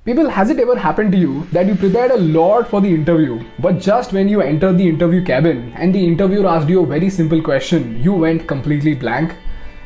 People, has it ever happened to you that you prepared a lot for the interview, but just when you entered the interview cabin and the interviewer asked you a very simple question, you went completely blank?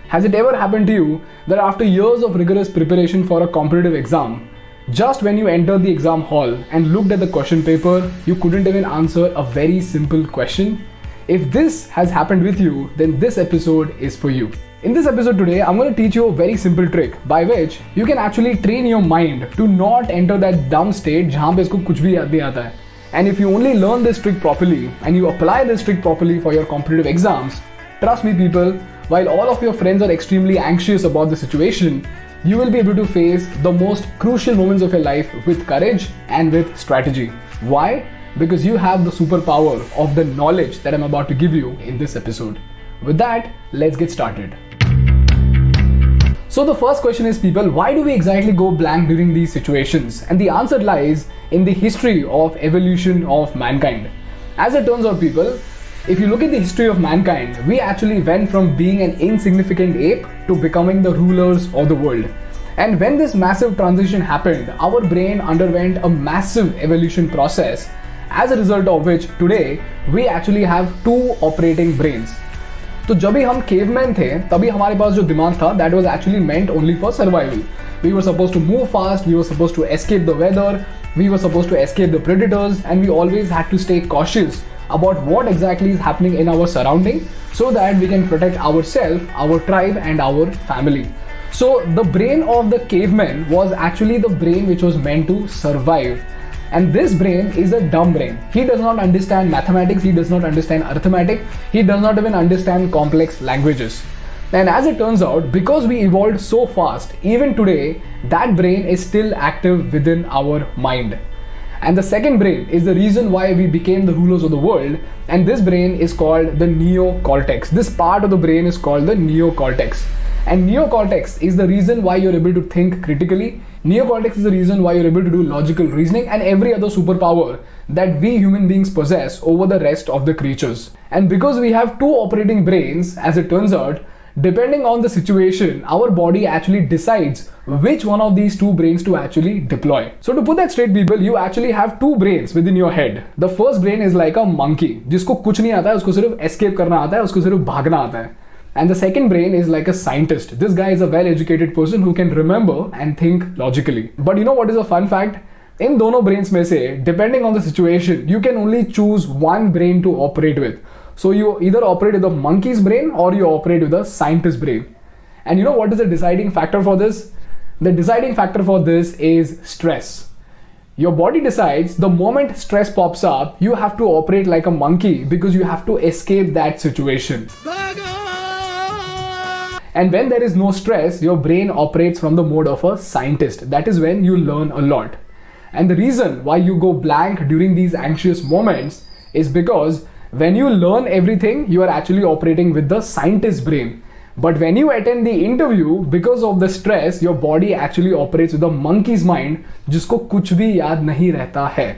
Has it ever happened to you that after years of rigorous preparation for a competitive exam, just when you entered the exam hall and looked at the question paper, you couldn't even answer a very simple question? If this has happened with you, then this episode is for you. In this episode today, I'm going to teach you a very simple trick by which you can actually train your mind to not enter that dumb state जहाँ पे इसको कुछ भी याद नहीं आता है. And if you only learn this trick properly and you apply this trick properly for your competitive exams, trust me people, while all of your friends are extremely anxious about the situation, you will be able to face the most crucial moments of your life with courage and with strategy. Why? Because you have the superpower of the knowledge that I'm about to give you in this episode. With that, let's get started. So the first question is, people, why do we exactly go blank during these situations? And the answer lies in the history of evolution of mankind. As it turns out, people, if you look at the history of mankind, we actually went from being an insignificant ape to becoming the rulers of the world. And when this massive transition happened, our brain underwent a massive evolution process, as a result of which today we actually have two operating brains. तो जब भी हम cavemen थे तभी हमारे पास जो दिमाग था that was actually meant only for survival. We were supposed to move fast, we were supposed to escape the weather, we were supposed to escape the predators, and we always had to stay cautious about what exactly is happening in our surrounding so that we can protect ourselves, our tribe and our family. So the brain of the caveman was actually the brain which was meant to survive. And this brain is a dumb brain. He does not understand mathematics, he does not understand arithmetic, he does not even understand complex languages. And as it turns out, because we evolved so fast, even today, that brain is still active within our mind. And the second brain is the reason why we became the rulers of the world, and this brain is called the neocortex. This part of the brain is called the neocortex. And neocortex is the reason why you're able to think critically. Neocortex is the reason why you're able to do logical reasoning and every other superpower that we human beings possess over the rest of the creatures. And because we have two operating brains, as it turns out, depending on the situation, our body actually decides which one of these two brains to actually deploy. So to put that straight, people, you actually have two brains within your head. The first brain is like a monkey, जिसको कुछ नहीं आता है, उसको सिर्फ escape करना आता है, उसको सिर्फ भागना आता है. And the second brain is like a scientist. This guy is a well-educated person who can remember and think logically. But you know what is a fun fact? In दोनों brains में से, depending on the situation, you can only choose one brain to operate with. So you either operate with the monkey's brain or you operate with the scientist's brain. And you know what is the deciding factor for this? The deciding factor for this is stress. Your body decides the moment stress pops up, you have to operate like a monkey because you have to escape that situation. And when there is no stress, your brain operates from the mode of a scientist. That is when you learn a lot. And the reason why you go blank during these anxious moments is because when you learn everything, you are actually operating with the scientist's brain. But when you attend the interview, because of the stress, your body actually operates with the monkey's mind, जिसको कुछ भी याद नहीं रहता है.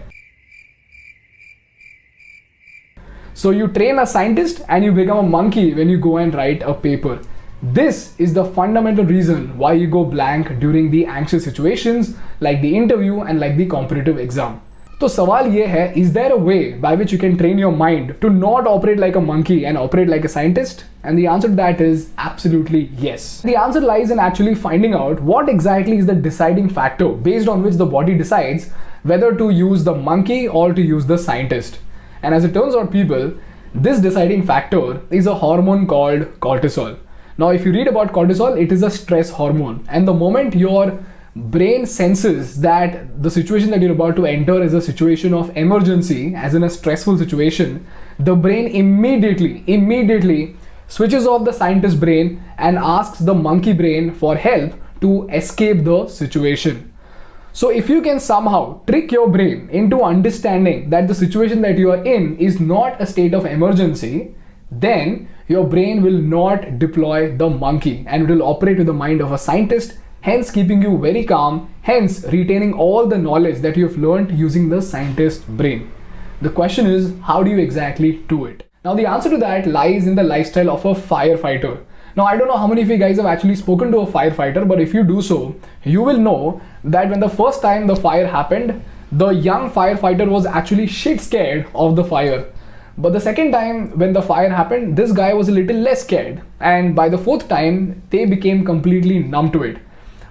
So you train a scientist and you become a monkey when you go and write a paper. This is the fundamental reason why you go blank during the anxious situations like the interview and like the competitive exam. तो सवाल ये है, is there a way by which you can train your mind to not operate like a monkey and operate like a scientist? And the answer to that is absolutely yes. The answer lies in actually finding out what exactly is the deciding factor based on which the body decides whether to use the monkey or to use the scientist. And as it turns out, people, this deciding factor is a hormone called cortisol. Now, if you read about cortisol, it is a stress hormone. And the moment your brain senses that the situation that you're about to enter is a situation of emergency, as in a stressful situation, the brain immediately switches off the scientist brain and asks the monkey brain for help to escape the situation. So if you can somehow trick your brain into understanding that the situation that you are in is not a state of emergency, then your brain will not deploy the monkey and it will operate with the mind of a scientist, hence keeping you very calm, hence retaining all the knowledge that you have learned using the scientist brain. The question is, how do you exactly do it? Now the answer to that lies in the lifestyle of a firefighter. Now, I don't know how many of you guys have actually spoken to a firefighter, but if you do so, you will know that when the first time the fire happened, the young firefighter was actually shit scared of the fire. But the second time when the fire happened, this guy was a little less scared. And by the fourth time, they became completely numb to it.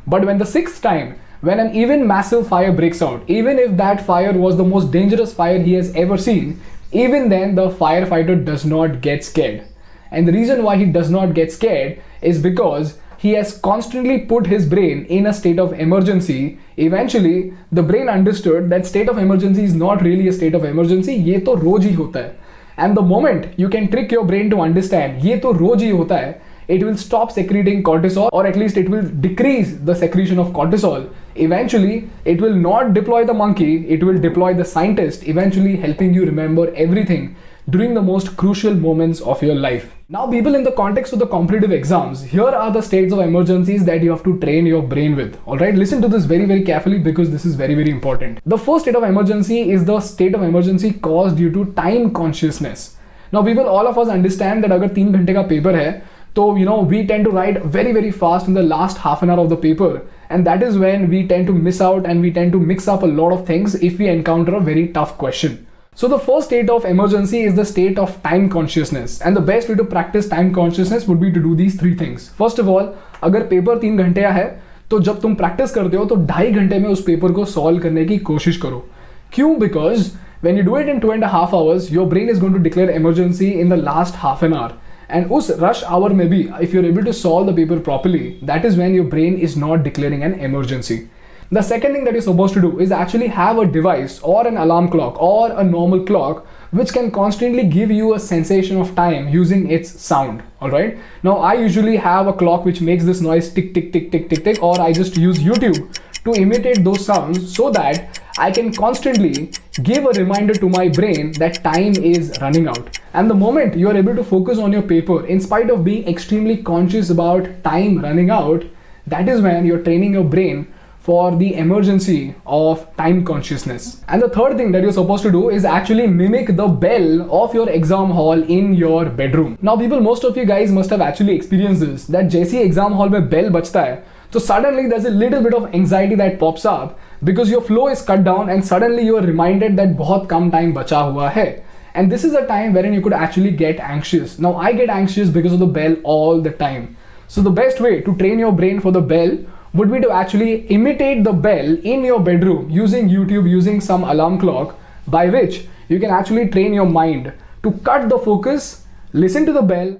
But when the sixth time, when an even massive fire breaks out, even if that fire was the most dangerous fire he has ever seen, even then the firefighter does not get scared. And the reason why he does not get scared is because he has constantly put his brain in a state of emergency. Eventually, the brain understood that state of emergency is not really a state of emergency, ये तो रोज ही होता है. And the moment you can trick your brain to understand, ये तो रोज ही होता है, it will stop secreting cortisol, or at least it will decrease the secretion of cortisol. Eventually, it will not deploy the monkey, it will deploy the scientist, eventually helping you remember everything during the most crucial moments of your life. Now, people, in the context of the competitive exams, here are the states of emergencies that you have to train your brain with. Alright, listen to this very, very carefully because this is very, very important. The first state of emergency is the state of emergency caused due to time consciousness. Now, people, all of us understand that अगर 3 घंटे का paper है, so, we tend to write very, very fast in the last half an hour of the paper. And that is when we tend to miss out and we tend to mix up a lot of things if we encounter a very tough question. So the first state of emergency is the state of time consciousness. And the best way to practice time consciousness would be to do these 3 things. First of all, अगर paper 3 घंटे का है, तो जब तुम practice करते हो तो 2.5 घंटे में उस पेपर को सॉल्व करने की कोशिश करो. क्यों? Because when you do it in 2.5 hours, your brain is going to declare emergency in the last half an hour. And us rush hour maybe, if you're able to solve the paper properly, that is when your brain is not declaring an emergency. The second thing that you're supposed to do is actually have a device or an alarm clock or a normal clock which can constantly give you a sensation of time using its sound. Alright. Now, I usually have a clock which makes this noise tick, tick, tick, tick, tick, tick, or I just use YouTube to imitate those sounds so that I can constantly give a reminder to my brain that time is running out. And the moment you are able to focus on your paper, in spite of being extremely conscious about time running out, that is when you're training your brain for the emergency of time consciousness. And the third thing that you're supposed to do is actually mimic the bell of your exam hall in your bedroom. Now, people, most of you guys must have actually experienced this, that जैसे exam hall में bell बजता है, so suddenly there's a little bit of anxiety that pops up because your flow is cut down and suddenly you are reminded that बहुत कम time बचा हुआ है. And this is a time wherein you could actually get anxious. Now, I get anxious because of the bell all the time. So the best way to train your brain for the bell would be to actually imitate the bell in your bedroom using YouTube, using some alarm clock, by which you can actually train your mind to cut the focus, listen to the bell,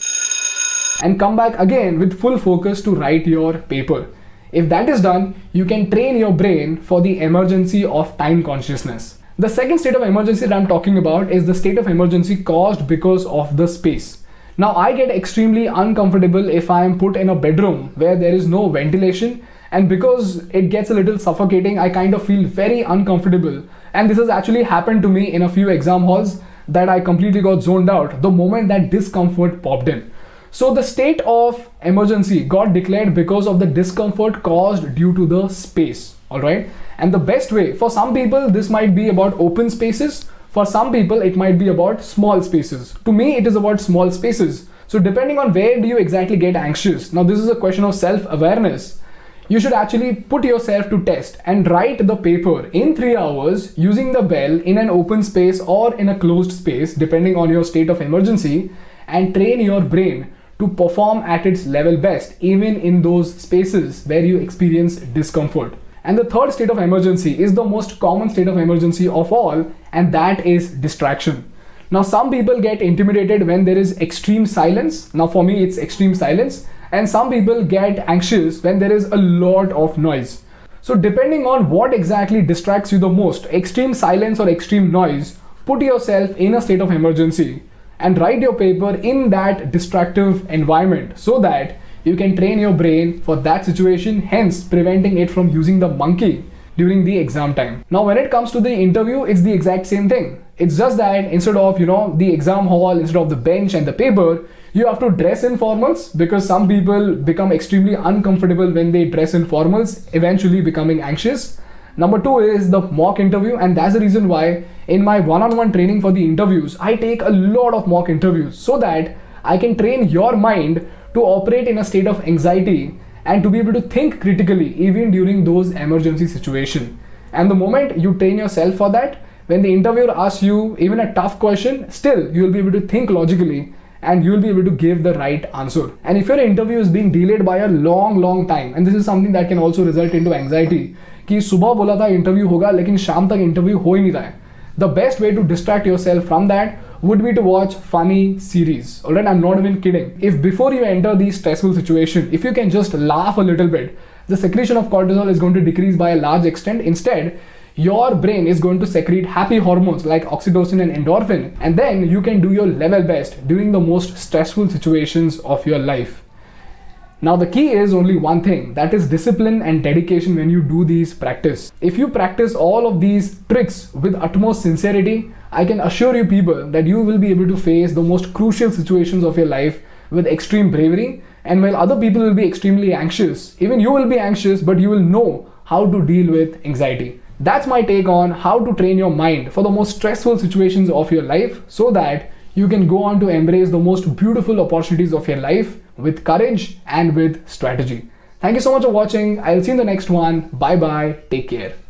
and come back again with full focus to write your paper. If that is done, you can train your brain for the emergency of time consciousness. The second state of emergency that I'm talking about is the state of emergency caused because of the space. Now, I get extremely uncomfortable if I am put in a bedroom where there is no ventilation, and because it gets a little suffocating, I kind of feel very uncomfortable. And this has actually happened to me in a few exam halls that I completely got zoned out the moment that discomfort popped in. So the state of emergency got declared because of the discomfort caused due to the space. Alright, and the best way, for some people this might be about open spaces, for some people it might be about small spaces. To me, it is about small spaces. So depending on where do you exactly get anxious, now this is a question of self-awareness. You should actually put yourself to test and write the paper in 3 hours using the bell in an open space or in a closed space depending on your state of emergency, and train your brain to perform at its level best even in those spaces where you experience discomfort. And the third state of emergency is the most common state of emergency of all, and that is distraction. Now, some people get intimidated when there is extreme silence. Now, for me, it's extreme silence. And some people get anxious when there is a lot of noise. So depending on what exactly distracts you the most, extreme silence or extreme noise, put yourself in a state of emergency and write your paper in that distractive environment so that you can train your brain for that situation, hence preventing it from using the monkey during the exam time. Now, when it comes to the interview, it's the exact same thing. It's just that instead of, the exam hall, instead of the bench and the paper, you have to dress in formals, because some people become extremely uncomfortable when they dress in formals, eventually becoming anxious. Number 2 is the mock interview, and that's the reason why in my one-on-one training for the interviews, I take a lot of mock interviews so that I can train your mind to operate in a state of anxiety and to be able to think critically even during those emergency situations. And the moment you train yourself for that, when the interviewer asks you even a tough question, still you will be able to think logically and you will be able to give the right answer. And if your interview is being delayed by a long time, and this is something that can also result into anxiety, कि सुबह बोला था interview होगा लेकिन शाम तक interview हो ही नहीं रहा है, the best way to distract yourself from that would be to watch funny series. Alright, I'm not even kidding. If before you enter these stressful situation, if you can just laugh a little bit, the secretion of cortisol is going to decrease by a large extent. Instead, your brain is going to secrete happy hormones like oxytocin and endorphin, and then you can do your level best during the most stressful situations of your life. Now the key is only one thing, that is discipline and dedication when you do these practice. If you practice all of these tricks with utmost sincerity, I can assure you people that you will be able to face the most crucial situations of your life with extreme bravery, and while other people will be extremely anxious, even you will be anxious, but you will know how to deal with anxiety. That's my take on how to train your mind for the most stressful situations of your life so that you can go on to embrace the most beautiful opportunities of your life with courage and with strategy. Thank you so much for watching. I'll see you in the next one. Bye bye. Take care.